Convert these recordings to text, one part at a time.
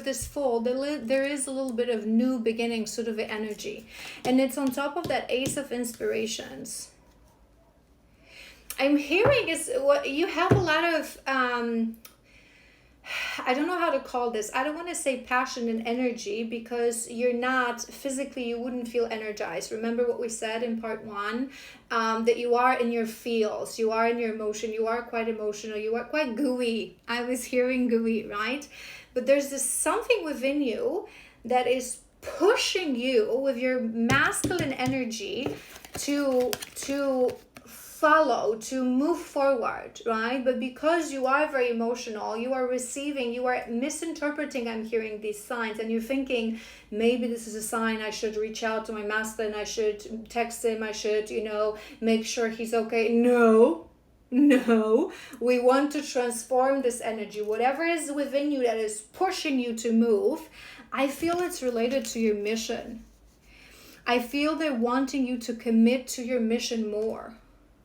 this fall, there is a little bit of new beginning sort of energy. And it's on top of that Ace of Inspirations. I'm hearing is what you have a lot of, I don't know how to call this. I don't want to say passion and energy, because you're not physically, you wouldn't feel energized. Remember what we said in part 1, that you are in your feels, you are in your emotion, you are quite emotional, you are quite gooey. I was hearing gooey, right? But there's this something within you that is pushing you with your masculine energy to follow, to move forward, right? But because you are very emotional, you are receiving, you are misinterpreting, I'm hearing these signs, and you're thinking, maybe this is a sign I should reach out to my masculine, I should text him, I should, make sure he's okay. No, we want to transform this energy. Whatever is within you that is pushing you to move, I feel it's related to your mission. I feel they're wanting you to commit to your mission more.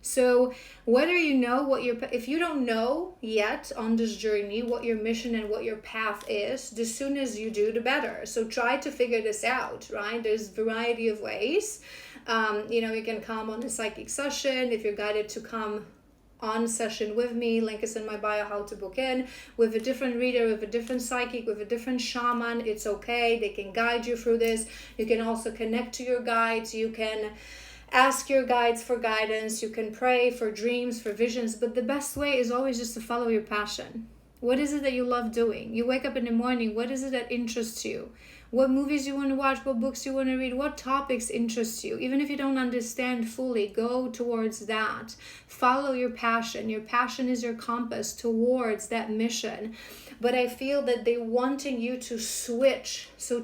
So whether you know if you don't know yet on this journey what your mission and what your path is, the sooner as you do, the better. So try to figure this out, right? There's a variety of ways. You can come on a psychic session if you're guided to come on session with me. Link is in my bio, how to book in with a different reader, with a different psychic, with a different shaman. It's okay. They can guide you through this. You can also connect to your guides. You can ask your guides for guidance. You can pray for dreams, for visions. But the best way is always just to follow your passion. What is it that you love doing? You wake up in the morning. What is it that interests you? What movies you want to watch, what books you want to read, what topics interest you. Even if you don't understand fully, go towards that. Follow your passion. Your passion is your compass towards that mission. But I feel that they're wanting you to switch. So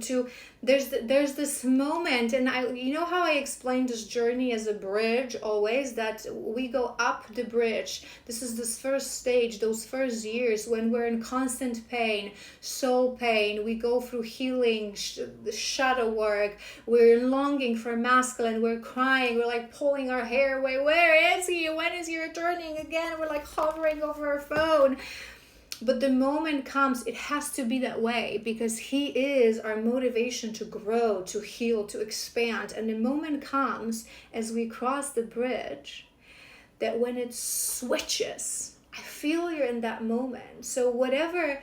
there's this moment, and how I explain this journey as a bridge always, that we go up the bridge. This is this first stage, those first years when we're in constant pain, soul pain. We go through healing, shadow work. We're longing for masculine. We're crying. We're like pulling our hair away. Where is he? When is he returning again? We're like hovering over our phone. But the moment comes, it has to be that way, because he is our motivation to grow, to heal, to expand. And the moment comes as we cross the bridge, that when it switches, I feel you're in that moment. So whatever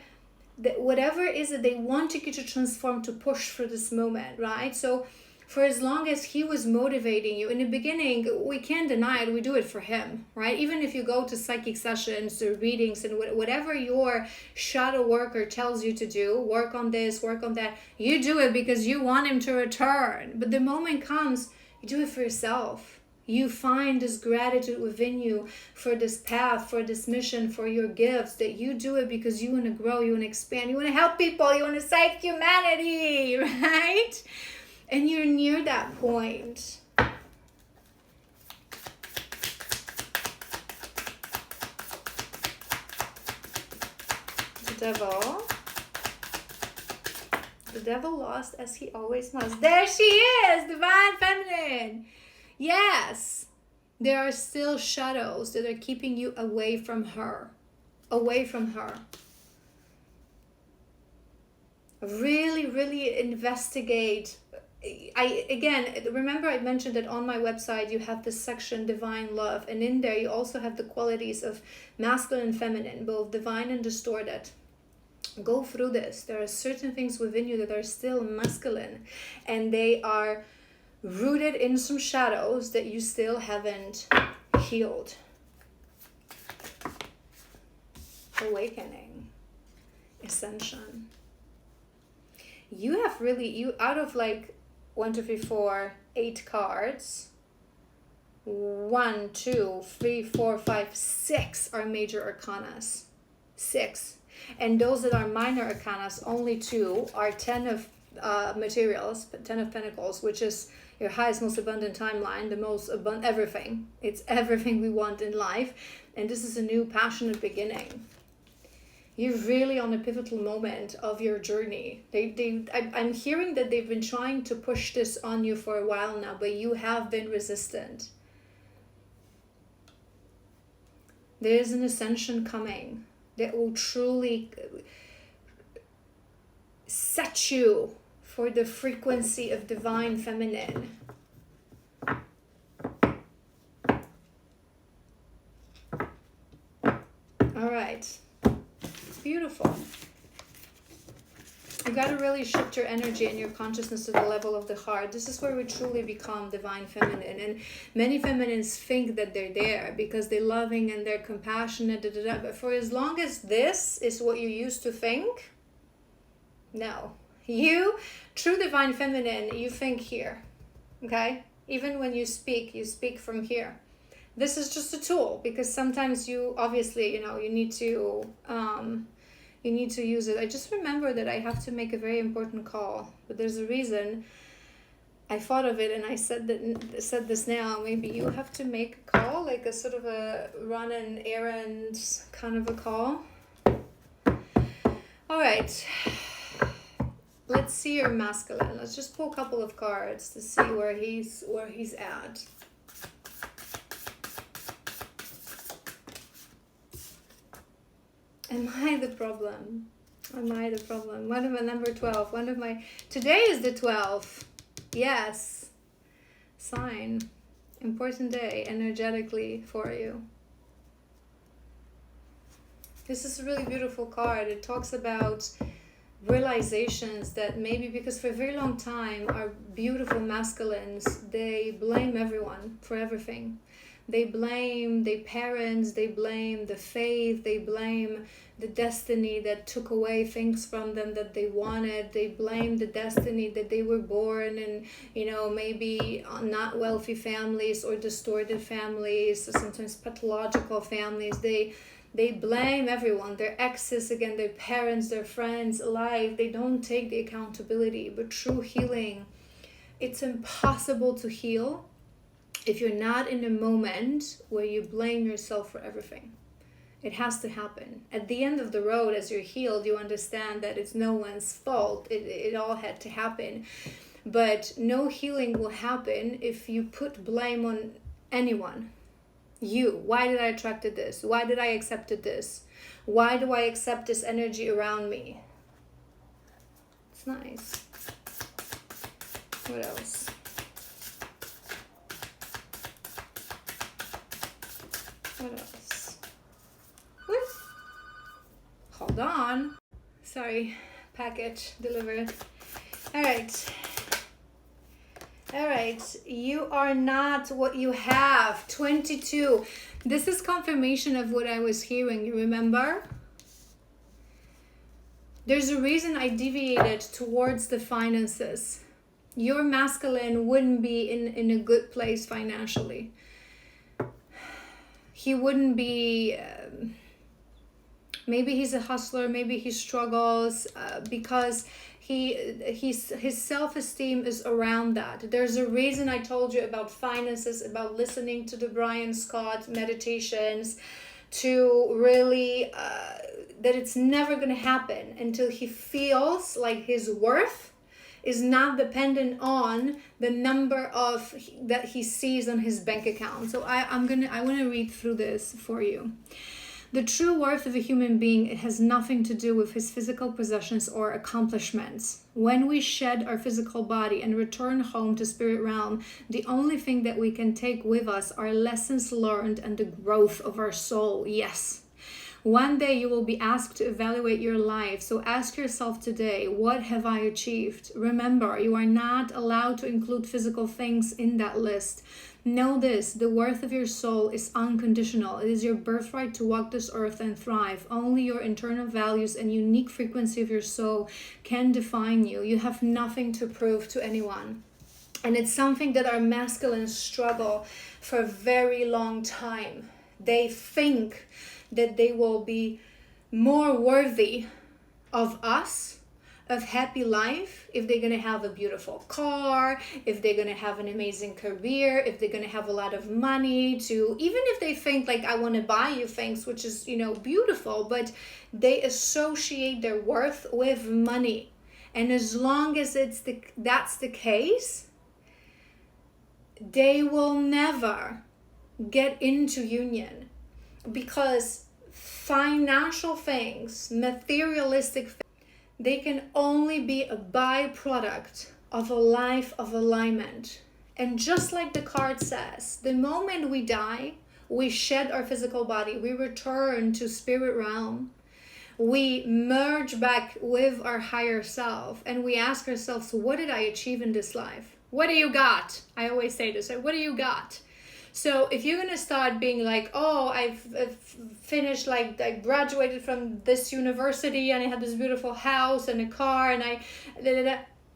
is it they wanted you to transform, to push for this moment, right? So for as long as he was motivating you in the beginning, we can't deny it, we do it for him, right? Even if you go to psychic sessions or readings and whatever your shadow worker tells you to do, work on this, work on that, you do it because you want him to return. But the moment comes, you do it for yourself. You find this gratitude within you for this path, for this mission, for your gifts, that you do it because you want to grow, you want to expand, you want to help people, you want to save humanity, right? And you're near that point. The devil lost as he always must. There she is, divine feminine. Yes, there are still shadows that are keeping you away from her. Really, really investigate. Remember I mentioned that on my website you have this section Divine Love, and in there you also have the qualities of masculine and feminine, both divine and distorted. Go through this. There are certain things within you that are still masculine, and they are rooted in some shadows that you still haven't healed. Awakening. Ascension. You have out of 1, 2, 3, 4, 8 cards, 1, 2, 3, 4, 5, 6 are major arcanas. 6. And those that are minor arcanas, only 2 are 10 of materials, 10 of pentacles, which is your highest, most abundant timeline, the most abundant everything. It's everything we want in life. And this is a new passionate beginning. You're really on a pivotal moment of your journey. I'm hearing that they've been trying to push this on you for a while now, but you have been resistant. There is an ascension coming that will truly set you for the frequency of divine feminine. All right. Beautiful. You got to really shift your energy and your consciousness to the level of the heart. This is where we truly become divine feminine. And many feminines think that they're there because they're loving and they're compassionate. But for as long as this is what you used to think, no. You, true divine feminine, you think here. Okay? Even when you speak from here. This is just a tool because sometimes you obviously, you need to use it. I just remember that I have to make a very important call, but there's a reason I thought of it and I said this now. Maybe you have to make a call, like a sort of a run an errand kind of a call. All right. Let's see your masculine. Let's just pull a couple of cards to see where he's at. Am I the problem? Am I the problem? One of my number 12. Today is the 12th. Yes. Sign. Important day energetically for you. This is a really beautiful card. It talks about realizations that maybe because for a very long time our beautiful masculines, they blame everyone for everything. They blame their parents, they blame the faith, they blame the destiny that took away things from them that they wanted. They blame the destiny that they were born in, maybe not wealthy families or distorted families, or sometimes pathological families. They blame everyone, their exes, again, their parents, their friends, life. They don't take the accountability. But true healing, it's impossible to heal if you're not in a moment where you blame yourself for everything. It has to happen. At the end of the road, as you're healed, you understand that it's no one's fault. It all had to happen. But no healing will happen if you put blame on anyone. You. Why did I attract this? Why did I accept this? Why do I accept this energy around me? It's nice. What else? What else? What? Hold on. Sorry. Package delivered. All right. All right. You are not what you have. 22. This is confirmation of what I was hearing. You remember? There's a reason I deviated towards the finances. Your masculine wouldn't be in a good place financially. He wouldn't be, maybe he's a hustler, maybe he struggles because his self-esteem is around that. There's a reason I told you about finances, about listening to the Brian Scott meditations, to really, that it's never going to happen until he feels like his worth is not dependent on the number of that he sees on his bank account. So I want to read through this for you. The true worth of a human being has nothing to do with his physical possessions or accomplishments. When we shed our physical body and return home to spirit realm, the only thing that we can take with us are lessons learned and the growth of our soul. Yes. One day you will be asked to evaluate your life, so ask yourself today, what have I achieved? Remember, you are not allowed to include physical things in that list. Know this, the worth of your soul is unconditional. It is your birthright to walk this earth and thrive. Only your internal values and unique frequency of your soul can define you. You have nothing to prove to anyone. And it's something that our masculines struggle for a very long time. They think that they will be more worthy of us, of happy life, if they're going to have a beautiful car, if they're going to have an amazing career, if they're going to have a lot of money to, even if they think like, I want to buy you things, which is, beautiful, but they associate their worth with money. And as long as that's the case, they will never get into union, because financial things, materialistic things, They can only be a byproduct of a life of alignment. And just like the card says, the moment we die, we shed our physical body, we return to spirit realm, we merge back with our higher self, and we ask ourselves, what did I achieve in this life? What do you got? I always say this, what do you got? So if you're gonna start being like, oh, I've finished, like I graduated from this university and I had this beautiful house and a car and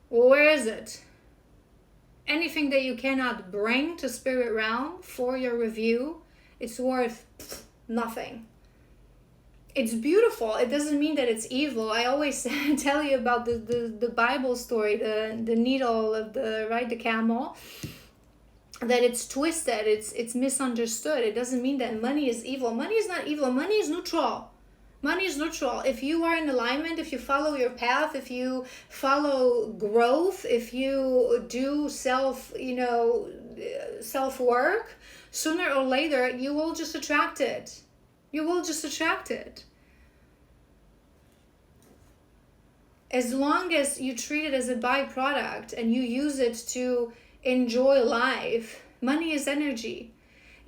where is it? Anything that you cannot bring to spirit realm for your review, it's worth nothing. It's beautiful. It doesn't mean that it's evil. I always tell you about the Bible story, the needle of the camel, that it's twisted, it's misunderstood. It doesn't mean that money is evil. Money is not evil. Money is neutral. Money is neutral. If you are in alignment, if you follow your path, if you follow growth, if you do self-work, sooner or later, you will just attract it. You will just attract it. As long as you treat it as a byproduct and you use it to enjoy life, money is energy.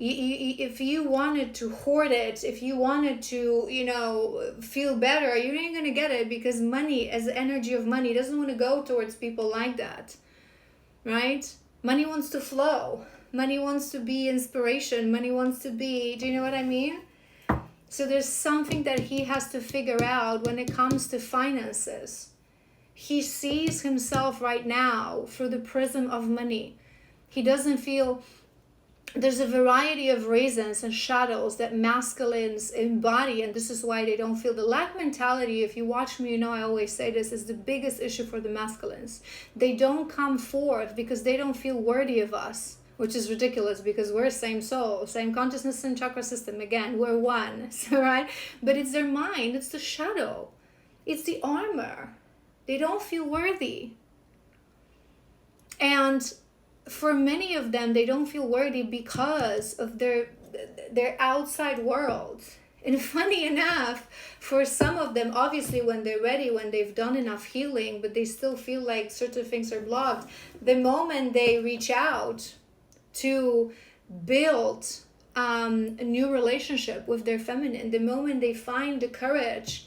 If you wanted to hoard it, if you wanted to, feel better, you ain't going to get it, because money, as the energy of money, doesn't want to go towards people like that, right? Money wants to flow. Money wants to be inspiration. Money wants to be, do you know what I mean? So there's something that he has to figure out when it comes to finances. He sees himself right now through the prism of money. He doesn't feel... There's a variety of reasons and shadows that masculines embody, and this is why they don't feel the lack mentality. If you watch me, I always say this is the biggest issue for the masculines. They don't come forth because they don't feel worthy of us, which is ridiculous because we're same soul, same consciousness and chakra system. Again, we're one, so, right? But it's their mind, it's the shadow, it's the armor. They don't feel worthy. And for many of them, they don't feel worthy because of their outside world. And funny enough, for some of them, obviously when they're ready, when they've done enough healing, but they still feel like certain things are blocked, the moment they reach out to build a new relationship with their feminine, the moment they find the courage,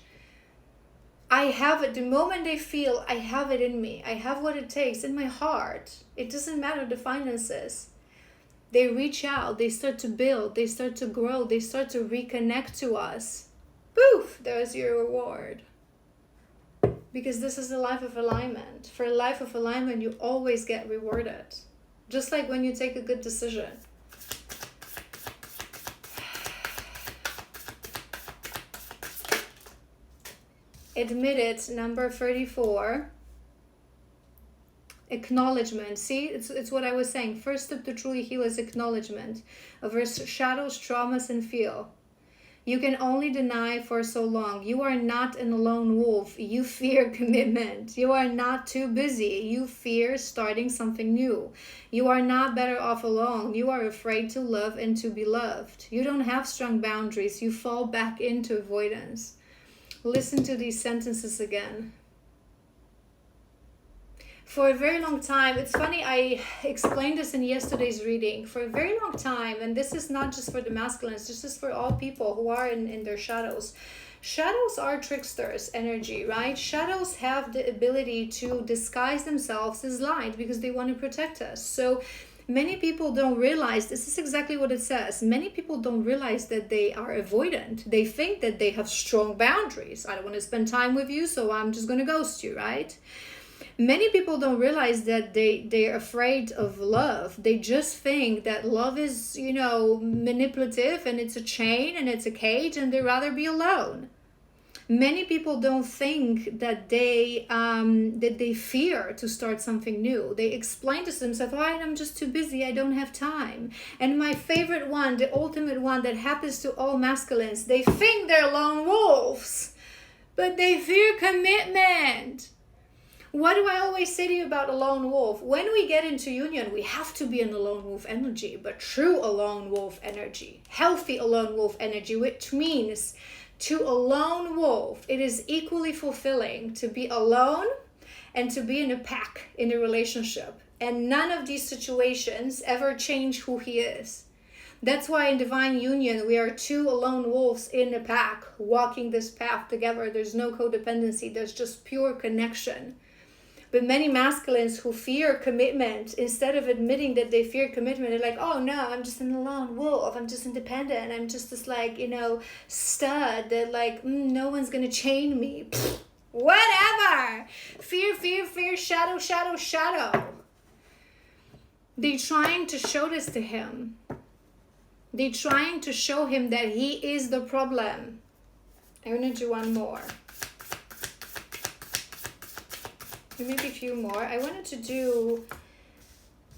I have it. The moment they feel I have it in me, I have what it takes in my heart, it doesn't matter the finances. They reach out, they start to build, they start to grow, they start to reconnect to us. Poof, there's your reward. Because this is a life of alignment. For a life of alignment, you always get rewarded. Just like when you take a good decision. Admit it, number 34. Acknowledgement. See, it's what I was saying. First step to truly heal is acknowledgement of our shadows, traumas, and feel. You can only deny for so long. You are not an lone wolf. You fear commitment. You are not too busy. You fear starting something new. You are not better off alone. You are afraid to love and to be loved. You don't have strong boundaries. You fall back into avoidance. Listen to these sentences again. For a very long time, it's funny, I explained this in yesterday's reading. For a very long time, and this is not just for the masculines, this is for all people who are in their shadows. Shadows are tricksters energy, right? Shadows have the ability to disguise themselves as light because they want to protect us. So many people don't realize, this is exactly what it says. Many people don't realize that they are avoidant. They think that they have strong boundaries. I don't want to spend time with you, so I'm just going to ghost you, right? Many people don't realize that they're afraid of love. They just think that love is, manipulative and it's a chain and it's a cage and they'd rather be alone. Many people don't think that they fear to start something new. They explain to themselves, I'm just too busy, I don't have time. And my favorite one, the ultimate one that happens to all masculines, they think they're lone wolves, but they fear commitment. What do I always say to you about a lone wolf? When we get into union, we have to be in a lone wolf energy, but true a lone wolf energy, healthy a lone wolf energy, which means To a lone wolf, it is equally fulfilling to be alone and to be in a pack in a relationship. And none of these situations ever change who he is. That's why in divine union, we are two lone wolves in a pack, walking this path together. There's no codependency, there's just pure connection. But many masculines who fear commitment, instead of admitting that they fear commitment, they're like, oh no, I'm just an lone wolf. I'm just independent. I'm just this like, stud that like, no one's going to chain me. Pfft, whatever. Fear, fear, fear, shadow, shadow, shadow. They're trying to show this to him. They're trying to show him that he is the problem. I'm going to do one more. Maybe a few more. I wanted to do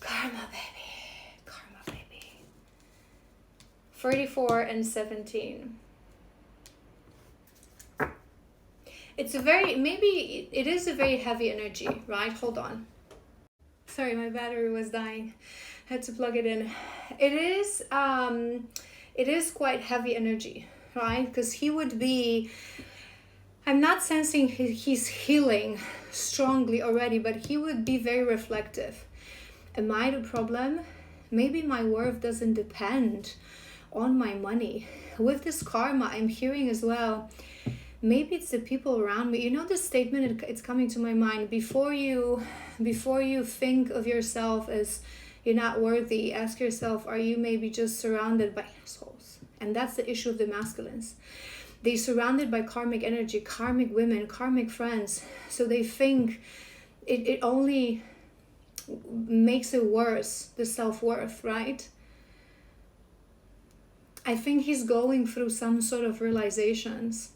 karma, baby. Karma, baby. 34 and 17. It's a very, maybe it is a very heavy energy, right? Hold on. Sorry, my battery was dying. I had to plug it in. It is quite heavy energy, right? Because he would be, I'm not sensing he's healing strongly already, but he would be very reflective. Am I the problem? Maybe my worth doesn't depend on my money. With this karma, I'm hearing as well, maybe it's the people around me. The statement, it's coming to my mind. Before you think of yourself as you're not worthy, ask yourself, are you maybe just surrounded by assholes? And that's the issue of the masculines. They're surrounded by karmic energy, karmic women, karmic friends. So they think it only makes it worse, the self-worth, right? I think he's going through some sort of realizations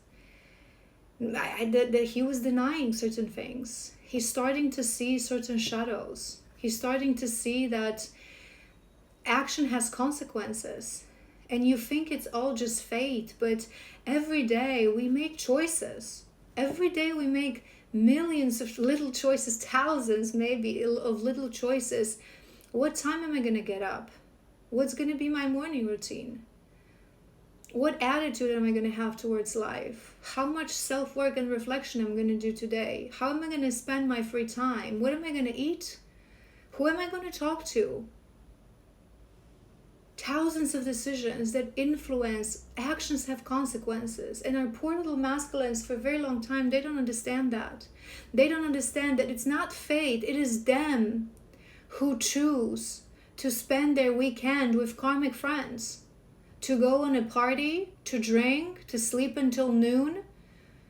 that he was denying certain things. He's starting to see certain shadows. He's starting to see that action has consequences. And you think it's all just fate, but every day we make choices. Every day we make millions of little choices, thousands maybe of little choices. What time am I going to get up? What's going to be my morning routine? What attitude am I going to have towards life? How much self-work and reflection am I going to do today? How am I going to spend my free time? What am I going to eat? Who am I going to talk to? Thousands of decisions that influence, actions have consequences. And our poor little masculines for a very long time, they don't understand that. They don't understand that it's not fate, it is them who choose to spend their weekend with karmic friends, to go on a party, to drink, to sleep until noon,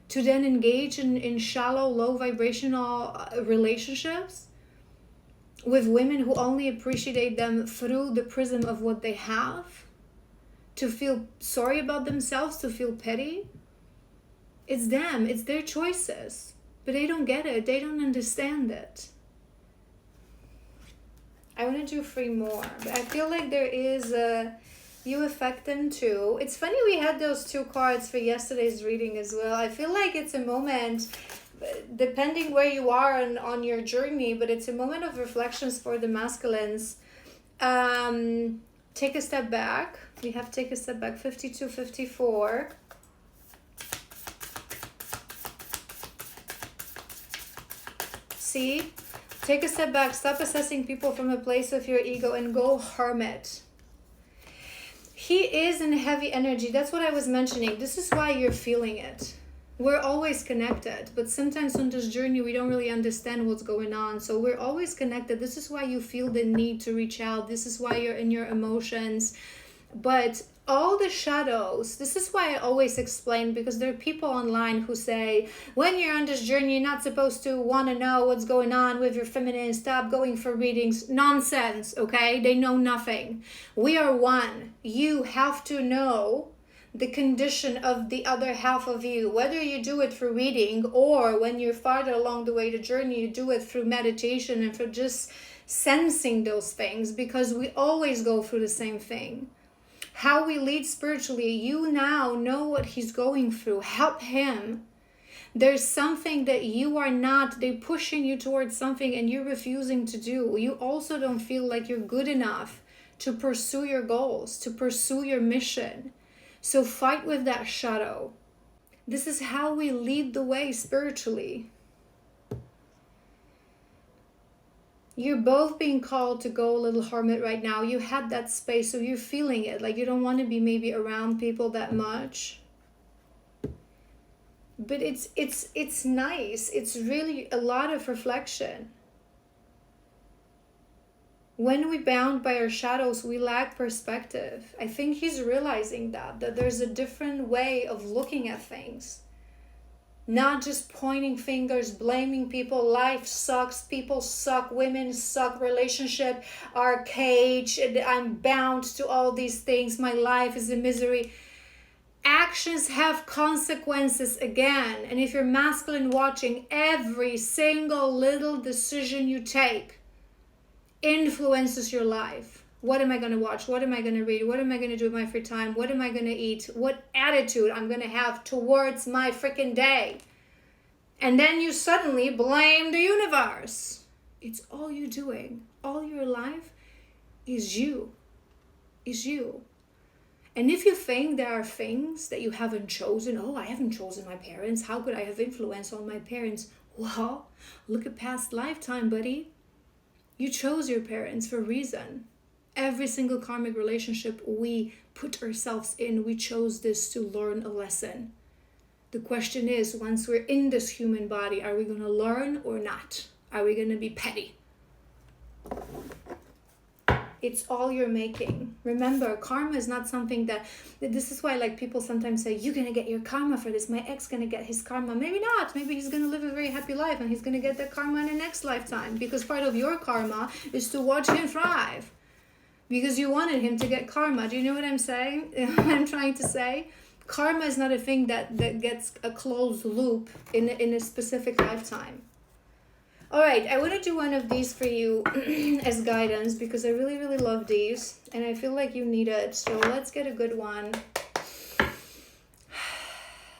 to then engage in shallow, low vibrational relationships with women who only appreciate them through the prism of what they have, to feel sorry about themselves, to feel pity. It's them, it's their choices, but they don't get it, they don't understand it. I want to do 3 more, but I feel like there is you affect them too. It's funny we had those 2 cards for yesterday's reading as well. I feel like it's a moment, depending where you are on your journey, but it's a moment of reflections for the masculines. Take a step back. We have take a step back, 52, 54. See? Take a step back. Stop assessing people from a place of your ego and go hermit. He is in heavy energy. That's what I was mentioning. This is why you're feeling it. We're always connected, but sometimes on this journey, we don't really understand what's going on. So we're always connected. This is why you feel the need to reach out. This is why you're in your emotions. But all the shadows, this is why I always explain, because there are people online who say, when you're on this journey, you're not supposed to want to know what's going on with your feminine. Stop going for readings. Nonsense, okay? They know nothing. We are one. You have to know the condition of the other half of you, whether you do it through reading or when you're farther along the way the journey, you do it through meditation and for just sensing those things, because we always go through the same thing. How we lead spiritually, you now know what he's going through. Help him. There's something that you are not, they're pushing you towards something and you're refusing to do. You also don't feel like you're good enough to pursue your goals, to pursue your mission. So fight with that shadow. This is how we lead the way spiritually. You're both being called to go a little hermit right now. You had that space, so you're feeling it. Like you don't want to be maybe around people that much. But it's nice. It's really a lot of reflection. When we bound by our shadows, we lack perspective. I think he's realizing that there's a different way of looking at things. Not just pointing fingers, blaming people. Life sucks, people suck, women suck, relationship are caged, I'm bound to all these things, my life is a misery. Actions have consequences again. And if you're masculine watching, every single little decision you take influences your life. What am I going to watch? What am I going to read? What am I going to do with my free time? What am I going to eat? What attitude I'm going to have towards my freaking day? And then you suddenly blame the universe. It's all you're doing. All your life is you. Is you. And if you think there are things that you haven't chosen, oh, I haven't chosen my parents. How could I have influence on my parents? Well, look at past lifetime, buddy. You chose your parents for a reason. Every single karmic relationship we put ourselves in, we chose this to learn a lesson. The question is, once we're in this human body, are we going to learn or not? Are we going to be petty? It's all you're making. Remember, karma is not something that, this is why like people sometimes say, you're going to get your karma for this. My ex going to get his karma. Maybe not. Maybe he's going to live a very happy life and he's going to get that karma in the next lifetime. Because part of your karma is to watch him thrive. Because you wanted him to get karma. Do you know what I'm saying? What I'm trying to say? Karma is not a thing that gets a closed loop in a specific lifetime. All right, I want to do one of these for you as guidance because I really, really love these and I feel like you need it. So let's get a good one.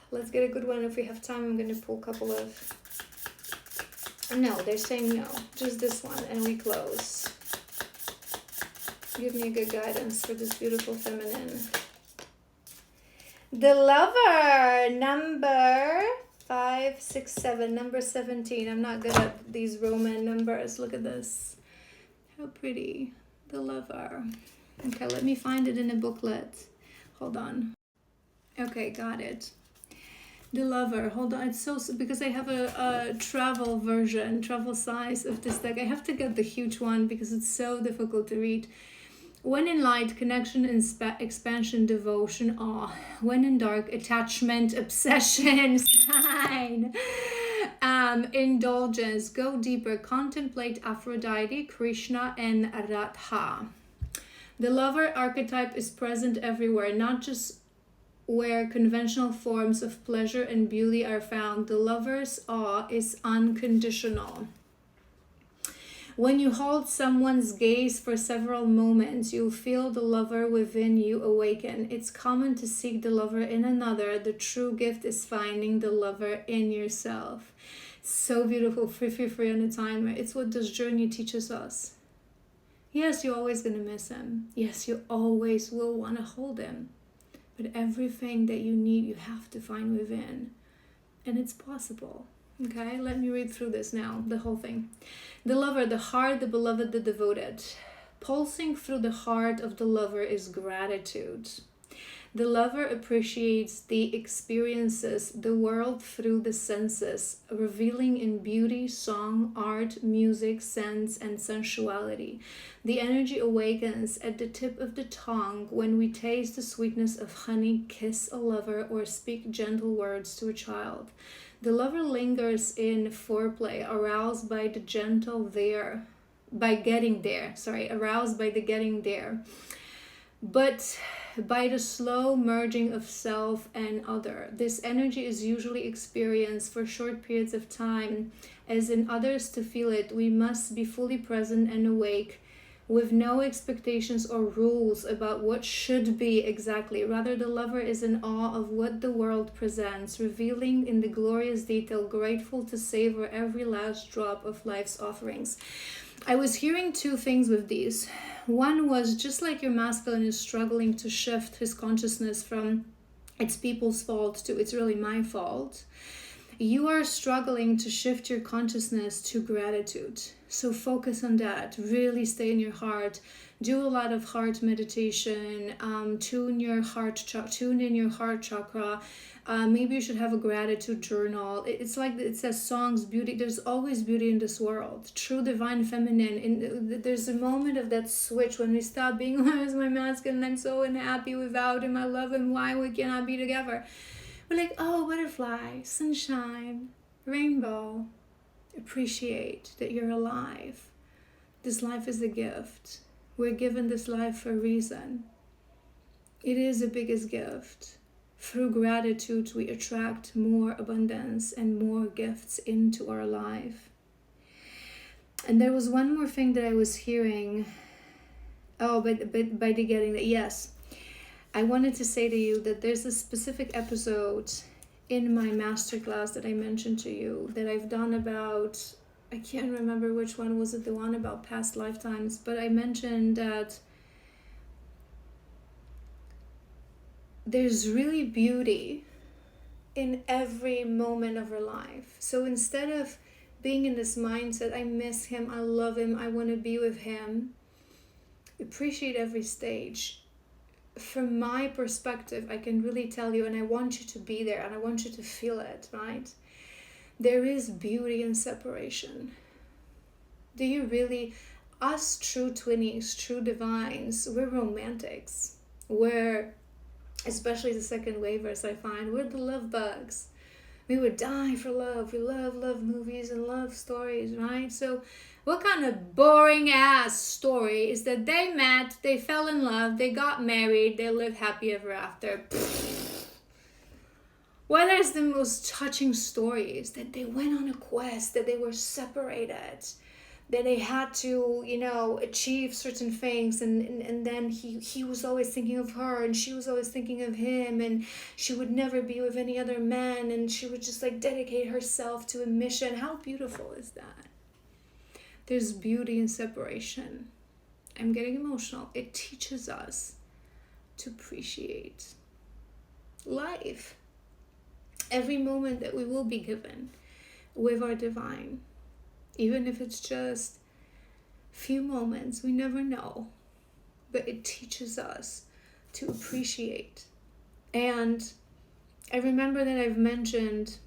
Let's get a good one. If we have time, I'm going to pull a couple of... No, they're saying no. Just this one and we close. Give me a good guidance for this beautiful feminine. The Lover, number 5, 6, 7, number 17. I'm not good at these Roman numbers. Look at this. How pretty. The Lover. Okay, let me find it in a booklet. Hold on. Okay, got it. The Lover. Hold on. It's so... Because I have a travel version, travel size of this deck. I have to get the huge one because it's so difficult to read. When in light, connection, expansion, devotion, awe. When in dark, attachment, obsession, sign. Indulgence, go deeper, contemplate Aphrodite, Krishna, and Radha. The Lover archetype is present everywhere, not just where conventional forms of pleasure and beauty are found. The Lover's awe is unconditional. When you hold someone's gaze for several moments, you'll feel the Lover within you awaken. It's common to seek the Lover in another. The true gift is finding the Lover in yourself. So beautiful. Free on the timer. It's what this journey teaches us. Yes, you're always going to miss him. Yes, you always will want to hold him. But everything that you need, you have to find within. And it's possible. Okay, let me read through this now, the whole thing. The Lover, the heart, the beloved, the devoted. Pulsing through the heart of the Lover is gratitude. The Lover appreciates the experiences, the world through the senses, revealing in beauty, song, art, music, sense, and sensuality. The energy awakens at the tip of the tongue when we taste the sweetness of honey, kiss a lover, or speak gentle words to a child. The Lover lingers in foreplay, aroused by the getting there. But by the slow merging of self and other. This energy is usually experienced for short periods of time. As in others to feel it, we must be fully present and awake, with no expectations or rules about what should be exactly. Rather, the Lover is in awe of what the world presents, revealing in the glorious detail, grateful to savor every last drop of life's offerings. I was hearing two things with these. One was, just like your masculine is struggling to shift his consciousness from It's people's fault too. It's really my fault. You are struggling to shift your consciousness to gratitude. So focus on that. Really stay in your heart. Do a lot of heart meditation. Tune in your heart chakra. Maybe you should have a gratitude journal. It's like it says songs, beauty. There's always beauty in this world. True divine feminine. There's a moment of that switch when we stop being, why is my masculine? I'm so unhappy without him. I love him. Why we cannot be together? We're like, oh, butterfly, sunshine, rainbow. Appreciate that you're alive. This life is a gift. We're given this life for a reason. It is the biggest gift. Through gratitude, we attract more abundance and more gifts into our life. And there was one more thing that I was hearing. Oh, by the getting that, yes. I wanted to say to you that there's a specific episode in my masterclass that I mentioned to you that I've done about, I can't remember which one was it, the one about past lifetimes, but I mentioned that there's really beauty in every moment of our life. So instead of being in this mindset, I miss him, I love him, I want to be with him, appreciate every stage. From my perspective, I can really tell you, and I want you to be there, and I want you to feel it, right? There is beauty in separation. Do you really, us true twinnies, true divines, we're romantics. We're, especially the second wavers, I find, we're the love bugs. We would die for love. We love movies and love stories, right? So what kind of boring ass story is that they met, they fell in love, they got married, they lived happy ever after? What is the most touching stories? That they went on a quest, that they were separated, that they had to, achieve certain things, and then he was always thinking of her, and she was always thinking of him, and she would never be with any other man, and she would just dedicate herself to a mission. How beautiful is that? There's beauty in separation. I'm getting emotional. It teaches us to appreciate life. Every moment that we will be given with our divine. Even if it's just few moments, we never know. But it teaches us to appreciate. And I remember that I've mentioned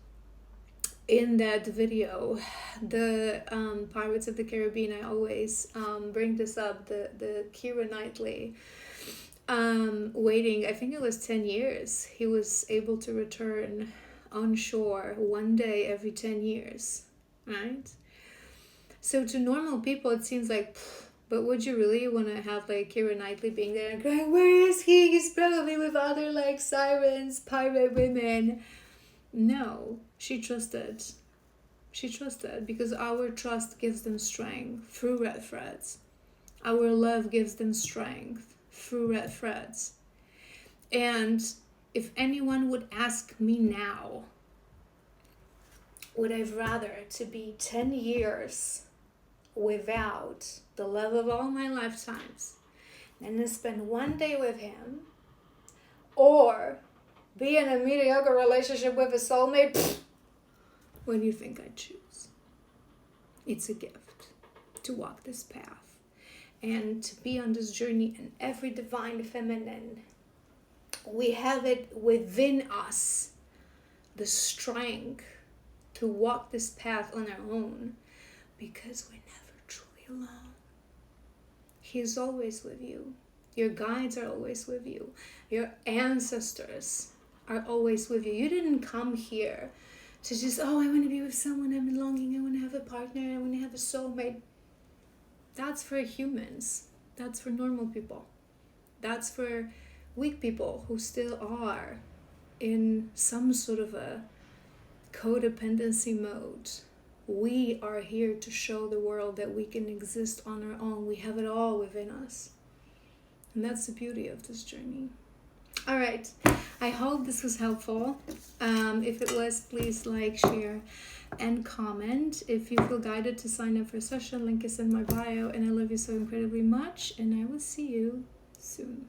in that video, the Pirates of the Caribbean, I always bring this up, the Keira Knightley waiting, I think it was 10 years. He was able to return on shore one day every 10 years, right? So to normal people, it seems like, but would you really want to have Keira Knightley being there and crying, where is he? He's probably with other sirens, pirate women. No, she trusted. She trusted because our trust gives them strength through red threads. Our love gives them strength through red threads. And if anyone would ask me now, would I rather to be 10 years without the love of all my lifetimes and then spend one day with him, or be in a mediocre relationship with a soulmate? What do you think I'd choose? It's a gift to walk this path and to be on this journey, and every divine feminine, we have it within us, the strength to walk this path on our own, because we're never truly alone. He is always with you. Your guides are always with you. Your ancestors are always with you. You didn't come here to just, I want to be with someone, I'm longing, I want to have a partner, I want to have a soulmate. That's for humans. That's for normal people. That's for weak people who still are in some sort of a codependency mode. We are here to show the world that we can exist on our own. We have it all within us. And that's the beauty of this journey. All right. I hope this was helpful. If it was, please like, share, and comment. If you feel guided to sign up for a session, link is in my bio. And I love you so incredibly much. And I will see you soon.